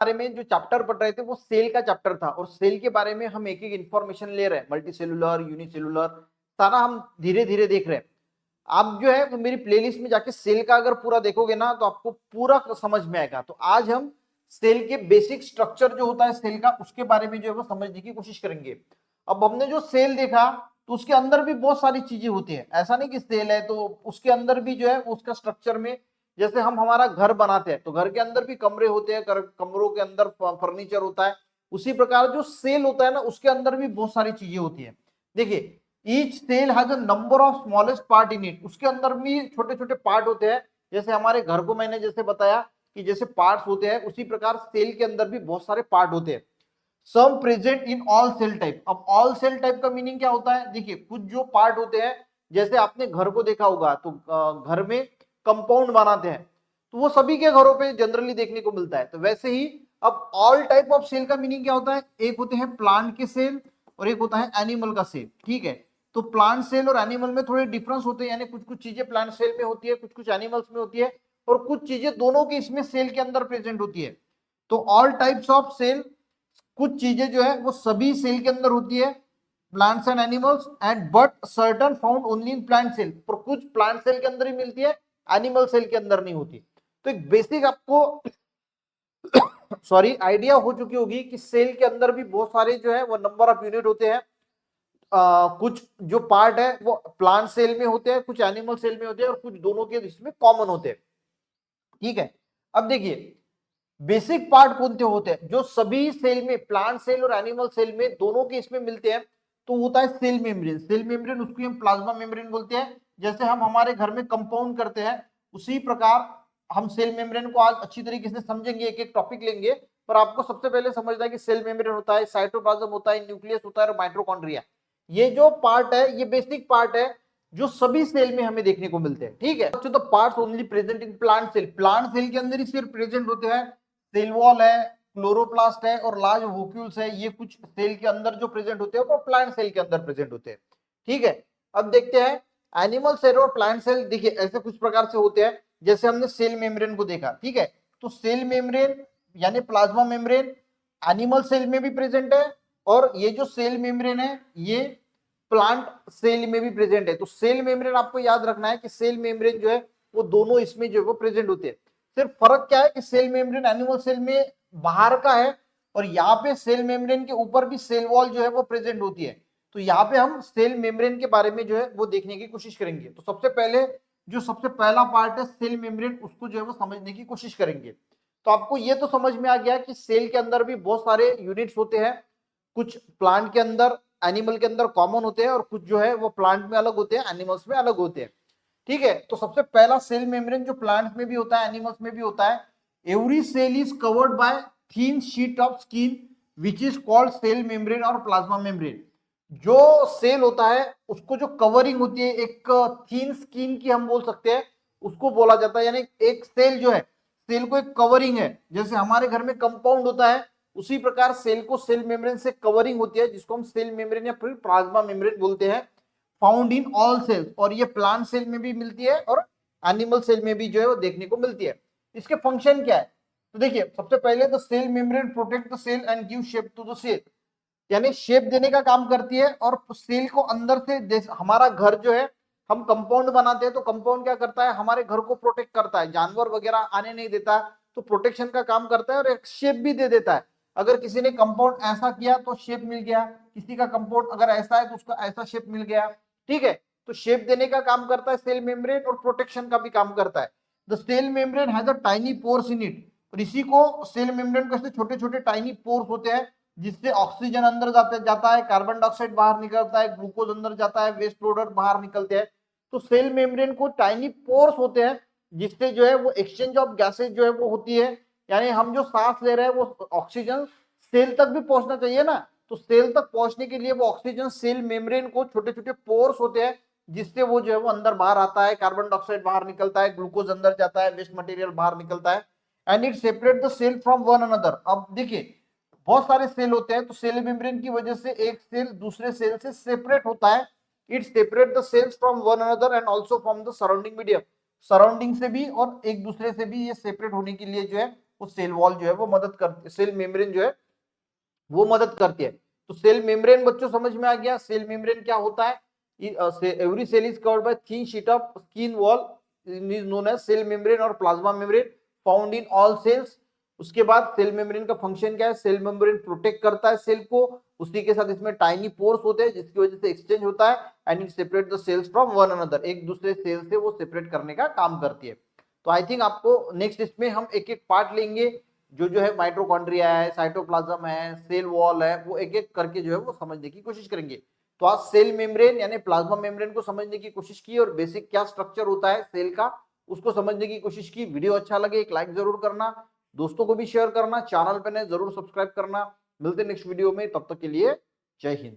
बारे में जो चैप्टर पढ़ रहे थे वो सेल का चैप्टर था, और सेल के बारे में हम एक एक इंफॉर्मेशन ले रहे हैं, मल्टी सेलुलर, यूनिसेलुलर, सारा हम धीरे धीरे देख रहे हैं। आप जो है वो मेरी प्लेलिस्ट में जाके सेल का अगर पूरा देखोगे ना तो आपको पूरा समझ में आएगा। तो आज हम सेल के बेसिक स्ट्रक्चर जो होता है सेल का, उसके बारे में जो है वो समझने की कोशिश करेंगे। अब हमने जो सेल देखा तो उसके अंदर भी बहुत सारी चीजें होती है, ऐसा नहीं कि सेल है तो उसके अंदर भी जो है उसका स्ट्रक्चर में, जैसे हम हमारा घर बनाते हैं तो घर के अंदर भी कमरे होते हैं, कमरों के अंदर फर्नीचर होता है, उसी प्रकार जो सेल होता है ना उसके अंदर भी बहुत सारी चीजें होती है। देखिए each cell has a number of smallest part in it, उसके अंदर भी छोटे छोटे पार्ट होते हैं। जैसे हमारे घर को मैंने जैसे बताया कि जैसे पार्ट्स होते हैं, उसी प्रकार सेल के अंदर भी बहुत सारे पार्ट होते हैं। Some present in all cell type. अब ऑल सेल टाइप का मीनिंग क्या होता है, देखिए कुछ जो पार्ट होते हैं, जैसे आपने घर को देखा होगा तो घर में कंपाउंड बनाते हैं, तो वो सभी के घरों पे जनरली देखने को मिलता है। तो वैसे ही अब ऑल टाइप ऑफ सेल का मीनिंग क्या होता है, एक होते हैं प्लांट के सेल और एक होता है एनिमल का सेल। ठीक है, तो प्लांट सेल और एनिमल में थोड़े डिफरेंस होते हैं, यानी कुछ कुछ चीजें प्लांट सेल में होती है, कुछ कुछ एनिमल्स में होती है, और कुछ चीजें दोनों के इसमें सेल के अंदर प्रेजेंट होती है। तो ऑल टाइप्स ऑफ सेल, कुछ चीजें जो है वो सभी सेल के अंदर होती है, plants and animals, and but certain found only in plant cell, पर कुछ प्लांट सेल के अंदर ही मिलती है, एनिमल सेल के अंदर नहीं होती। तो एक बेसिक आपको सॉरी आइडिया हो चुकी होगी कि सेल के अंदर भी बहुत सारे जो है वो नंबर ऑफ यूनिट होते हैं। कुछ जो पार्ट है वो प्लांट सेल में होते हैं, कुछ एनिमल सेल में होते हैं, और कुछ दोनों के इसमें कॉमन होते हैं। ठीक है, अब देखिए बेसिक पार्ट कौन से होते हैं जो सभी सेल में, प्लांट सेल और एनिमल सेल में दोनों के इसमें मिलते हैं, तो होता है सेल मेम्ब्रेन। सेल मेम्ब्रेन उसको हम प्लाज्मा मेम्ब्रेन बोलते हैं। जैसे हम हमारे घर में कंपाउंड करते हैं, उसी प्रकार हम सेल मेम्ब्रेन को आज अच्छी तरीके से समझेंगे, एक एक टॉपिक लेंगे। पर आपको सबसे पहले समझना है कि सेल मेम्ब्रेन होता है, साइटोप्लाज्म होता है, न्यूक्लियस होता है और माइटोकॉन्ड्रिया। ये जो पार्ट है ये बेसिक पार्ट है जो सभी सेल में हमें देखने को मिलते हैं। ठीक है, तो parts only present in plant cell, plant cell के अंदर ही सिर्फ प्रेजेंट होते हैं। सेल वॉल है, क्लोरोप्लास्ट है और लार्ज वोक्यूल्स है, ये कुछ सेल के अंदर जो प्रेजेंट होते हैं वो प्लांट सेल के अंदर प्रेजेंट होते हैं। ठीक है, अब देखते हैं एनिमल सेल और प्लांट सेल। देखिए ऐसे कुछ प्रकार से होते हैं, जैसे हमने सेल मेम्ब्रेन को देखा। ठीक है, तो सेल मेम्ब्रेन यानी प्लाज्मा मेम्ब्रेन एनिमल सेल में भी प्रेजेंट है, और ये जो सेल मेम्ब्रेन है ये प्लांट सेल में भी प्रेजेंट है। तो सेल मेम्ब्रेन आपको याद रखना है कि सेल मेम्ब्रेन जो है वो दोनों इसमें जो है वो प्रेजेंट होते हैं। सिर्फ फर्क क्या है कि सेल मेम्ब्रेन एनिमल सेल में बाहर का है, और यहाँ पे सेल मेम्ब्रेन के ऊपर भी सेल वॉल जो है वो प्रेजेंट होती है। तो यहाँ पे हम सेल मेम्ब्रेन के बारे में जो है वो देखने की कोशिश करेंगे। तो सबसे पहले जो सबसे पहला पार्ट है सेल मेम्ब्रेन, उसको जो है वो समझने की कोशिश करेंगे। तो आपको ये तो समझ में आ गया कि सेल के अंदर भी बहुत सारे यूनिट्स होते हैं, कुछ प्लांट के अंदर, एनिमल के अंदर कॉमन होते हैं, और कुछ जो है वो प्लांट में अलग होते हैं, एनिमल्स में अलग होते हैं। ठीक है, तो सबसे पहला सेल मेम्ब्रेन जो प्लांट्स में भी होता है, एनिमल्स में भी होता है। Every cell is covered by thin sheet of skin which is called cell membrane और प्लाज्मा मेम्ब्रेन। जो सेल होता है उसको जो कवरिंग होती है, एक थिन स्किन की हम बोल सकते हैं, उसको बोला जाता है। यानी एक सेल जो है, सेल को एक कवरिंग है, जैसे हमारे घर में कंपाउंड होता है उसी प्रकार सेल को सेल मेम्ब्रेन से कवरिंग होती है, जिसको हम सेल मेम्ब्रेन या फिर प्लाज्मा मेम्ब्रेन बोलते हैं। फाउंड इन ऑल सेल्स, और ये प्लांट सेल में भी मिलती है और एनिमल सेल में भी जो है वो देखने को मिलती है। इसके फंक्शन क्या है, तो देखिए सबसे पहले तो cell membrane protect the cell and give shape to the cell, यानी शेप देने का काम करती है। और सेल को अंदर से, हमारा घर जो है हम कंपाउंड बनाते हैं, तो कंपाउंड क्या करता है, हमारे घर को प्रोटेक्ट करता है, जानवर वगैरह आने नहीं देता, तो प्रोटेक्शन का काम करता है और एक शेप भी दे देता है। अगर किसी ने कंपाउंड ऐसा किया तो शेप मिल गया, किसी का कंपाउंड अगर ऐसा है तो उसका ऐसा शेप मिल गया। ठीक है, तो शेप देने का काम करता है सेल मेम्ब्रेन, और प्रोटेक्शन का भी काम करता है। The cell membrane has a tiny pores in it, और इसी को सेल मेम्ब्रेन को ऐसे छोटे छोटे टाइनी पोर्स होते हैं, जिससे ऑक्सीजन अंदर जाता है, कार्बन डाइऑक्साइड बाहर निकलता है, ग्लूकोज अंदर जाता है, वेस्ट प्रोडक्ट बाहर निकलते हैं। तो सेल मेम्ब्रेन को टाइनी पोर्स होते हैं, जिससे जो है वो एक्सचेंज ऑफ गैसेज जो है वो होती है। यानी हम जो सांस ले रहे हैं वो ऑक्सीजन सेल तक भी पहुंचना चाहिए ना, तो सेल तक पहुंचने के लिए वो ऑक्सीजन सेल मेम्ब्रेन को छोटे छोटे पोर्स होते हैं, जिससे वो जो है वो अंदर बाहर आता है, कार्बन डाइऑक्साइड बाहर निकलता है, ग्लूकोज अंदर जाता है, वेस्ट मटेरियल बाहर निकलता है, and it separate the cell from one another. अब देखिए बहुत सारे सेल होते हैं, तो सेल मेम्ब्रेन की वजह से एक सेल दूसरे सेल से सेपरेट होता है। It separate the cells from one another and also from the surrounding medium, surrounding से भी और एक दूसरे से भी ये सेपरेट होने के लिए जो है वो सेल वॉल जो है वो मदद करती है, सेल मेम्ब्रेन जो है वो मदद करती है। तो सेल मेम्ब्रेन बच्चों समझ में आ गया। सेल मेम्ब्रेन क्या होता है? Every cell is covered by thin sheet of skin wall is known as cell membrane और plasma membrane found in all cells. उसके बाद सेल मेम्ब्रेन का फंक्शन क्या है? सेल मेम्ब्रेन प्रोटेक्ट करता है सेल को, उसी के साथ इसमें टाइनी पोर्स होते हैं जिसकी वजह से एक्सचेंज होता है and it separate the cells from one another, एक दूसरे सेल से वो सेपरेट करने का काम करती है। तो आई थिंक आपको नेक्स्ट इसमें हम एक एक पार्ट लेंगे, जो है माइटोकॉन्ड्रिया है, साइटोप्लाज्म है, सेल वॉल है, वो एक एक करके जो है वो समझने की कोशिश करेंगे। तो आज सेल मेम्ब्रेन यानी प्लाज्मा मेम्ब्रेन को समझने की कोशिश की और बेसिक क्या स्ट्रक्चर होता है सेल का उसको समझने की कोशिश की। वीडियो अच्छा लगे एक लाइक जरूर करना, दोस्तों को भी शेयर करना, चैनल पे नए जरूर सब्सक्राइब करना। मिलते नेक्स्ट वीडियो में, तब तक के लिए जय हिंद।